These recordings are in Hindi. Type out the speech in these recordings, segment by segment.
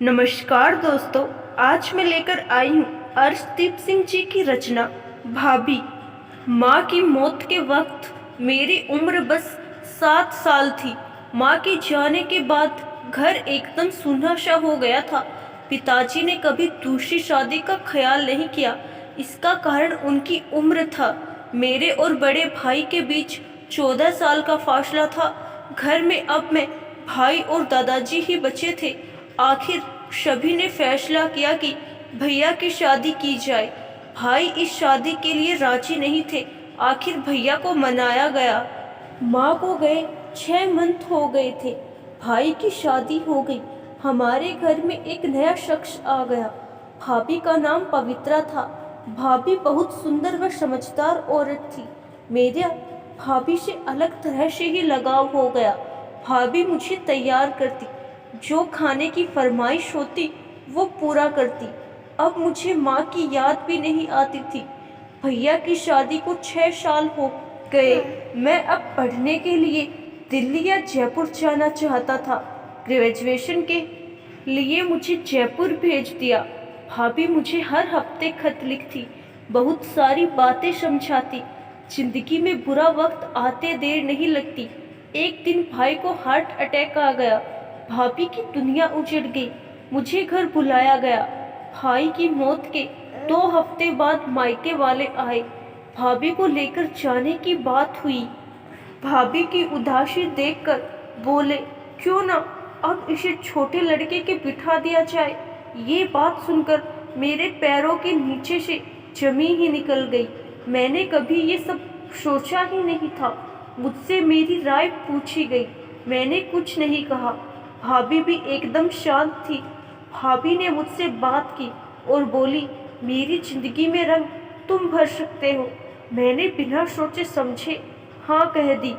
नमस्कार दोस्तों। आज मैं लेकर आई हूँ अर्शदीप सिंह जी की रचना भाभी। माँ की मौत के वक्त मेरी उम्र बस 7 साल थी। माँ के जाने के बाद घर एकदम सूना सा हो गया था। पिताजी ने कभी दूसरी शादी का ख्याल नहीं किया। इसका कारण उनकी उम्र था। मेरे और बड़े भाई के बीच 14 साल का फासला था। घर में अब मैं, भाई और दादाजी ही बचे थे। आखिर सभी ने फैसला किया कि भैया की शादी की जाए। भाई इस शादी के लिए राजी नहीं थे। आखिर भैया को मनाया गया। माँ को गए 6 मंथ हो गए थे। भाई की शादी हो गई। हमारे घर में एक नया शख्स आ गया। भाभी का नाम पवित्रा था। भाभी बहुत सुंदर व समझदार औरत थी। मेरा भाभी से अलग तरह से ही लगाव हो गया। भाभी मुझे तैयार करती, जो खाने की फरमाइश होती वो पूरा करती। अब मुझे माँ की याद भी नहीं आती थी। भैया की शादी को 6 साल हो गए। मैं अब पढ़ने के लिए दिल्ली या जयपुर जाना चाहता था। ग्रेजुएशन के लिए मुझे जयपुर भेज दिया। भाभी मुझे हर हफ्ते खत लिखती, बहुत सारी बातें समझाती। जिंदगी में बुरा वक्त आते देर नहीं लगती। एक दिन भाई को हार्ट अटैक आ गया। भाभी की दुनिया उजड़ गई। मुझे घर बुलाया गया। भाई की मौत के 2 हफ्ते बाद मायके वाले आए। भाभी को लेकर जाने की बात हुई। भाभी की उदासी देखकर बोले, क्यों ना अब इसे छोटे लड़के के बिठा दिया जाए। ये बात सुनकर मेरे पैरों के नीचे से जमीन ही निकल गई। मैंने कभी ये सब सोचा ही नहीं था। मुझसे मेरी राय पूछी गई। मैंने कुछ नहीं कहा। भाभी भी एकदम शांत थी। भाभी ने मुझसे बात की और बोली, मेरी जिंदगी में रंग तुम भर सकते हो। मैंने बिना सोचे समझे हाँ कह दी।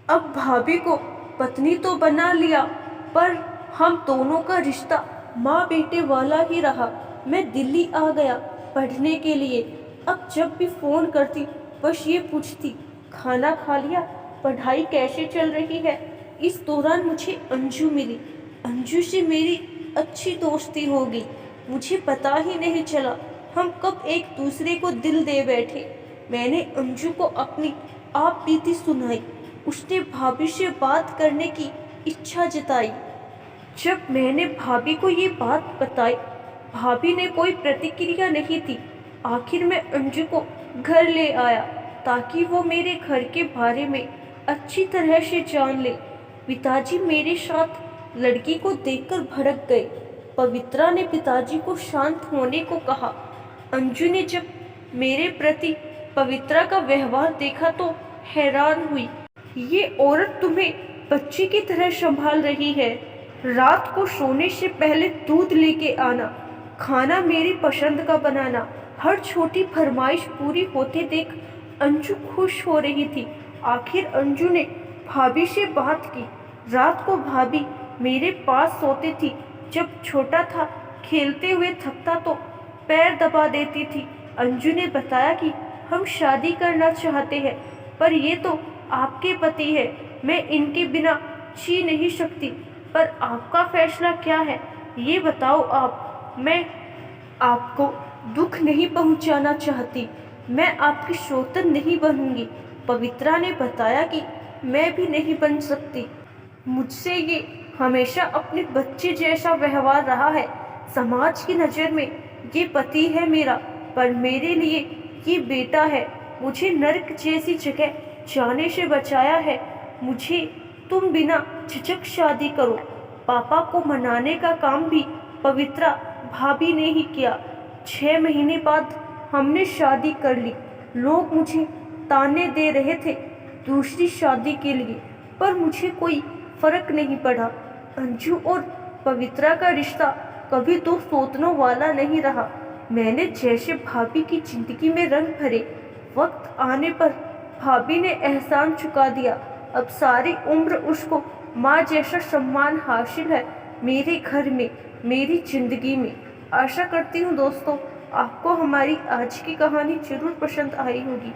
अब भाभी को पत्नी तो बना लिया, पर हम दोनों का रिश्ता माँ बेटे वाला ही रहा। मैं दिल्ली आ गया पढ़ने के लिए। अब जब भी फ़ोन करती बस ये पूछती, खाना खा लिया, पढ़ाई कैसे चल रही है। इस दौरान मुझे अंजू मिली। अंजू से मेरी अच्छी दोस्ती हो गई। मुझे पता ही नहीं चला हम कब एक दूसरे को दिल दे बैठे। मैंने अंजू को अपनी आप बीती सुनाई। उसने भाभी से बात करने की इच्छा जताई। जब मैंने भाभी को ये बात बताई, भाभी ने कोई प्रतिक्रिया नहीं दी। आखिर मैं अंजू को घर ले आया ताकि वो मेरे घर के बारे में अच्छी तरह से जान ले। पिताजी मेरे साथ लड़की को देखकर भड़क गए। पवित्रा ने पिताजी को शांत होने को कहा। अंजू ने जब मेरे प्रति पवित्रा का व्यवहार देखा तो हैरान हुई। ये औरत तुम्हें बच्ची की तरह संभाल रही है। रात को सोने से पहले दूध लेके आना, खाना मेरी पसंद का बनाना, हर छोटी फरमाइश पूरी होते देख अंजू खुश हो रही थी। आखिर अंजू ने भाभी से बात की। रात को भाभी मेरे पास सोती थी। जब छोटा था, खेलते हुए थकता तो पैर दबा देती थी। अंजू ने बताया कि हम शादी करना चाहते हैं, पर ये तो आपके पति है, मैं इनके बिना जी नहीं सकती। पर आपका फैसला क्या है, ये बताओ आप। मैं आपको दुख नहीं पहुंचाना चाहती। मैं आपकी सौतन नहीं बनूंगी। पवित्रा ने बताया कि मैं भी नहीं बन सकती। मुझसे ये हमेशा अपने बच्चे जैसा व्यवहार रहा है। समाज की नज़र में ये पति है मेरा, पर मेरे लिए ये बेटा है। मुझे नर्क जैसी जगह जाने से बचाया है। मुझे तुम बिना झिझक शादी करो। पापा को मनाने का काम भी पवित्रा भाभी ने ही किया। 6 महीने बाद हमने शादी कर ली। लोग मुझे ताने दे रहे थे दूसरी शादी के लिए, पर मुझे कोई फर्क नहीं पड़ा। अंजू और पवित्रा का रिश्ता कभी तो सोचने वाला नहीं रहा। मैंने जैसे भाभी की जिंदगी में रंग भरे, वक्त आने पर भाभी ने एहसान चुका दिया। अब सारी उम्र उसको माँ जैसा सम्मान हासिल है मेरे घर में, मेरी जिंदगी में। आशा करती हूँ दोस्तों आपको हमारी आज की कहानी जरूर पसंद आई होगी।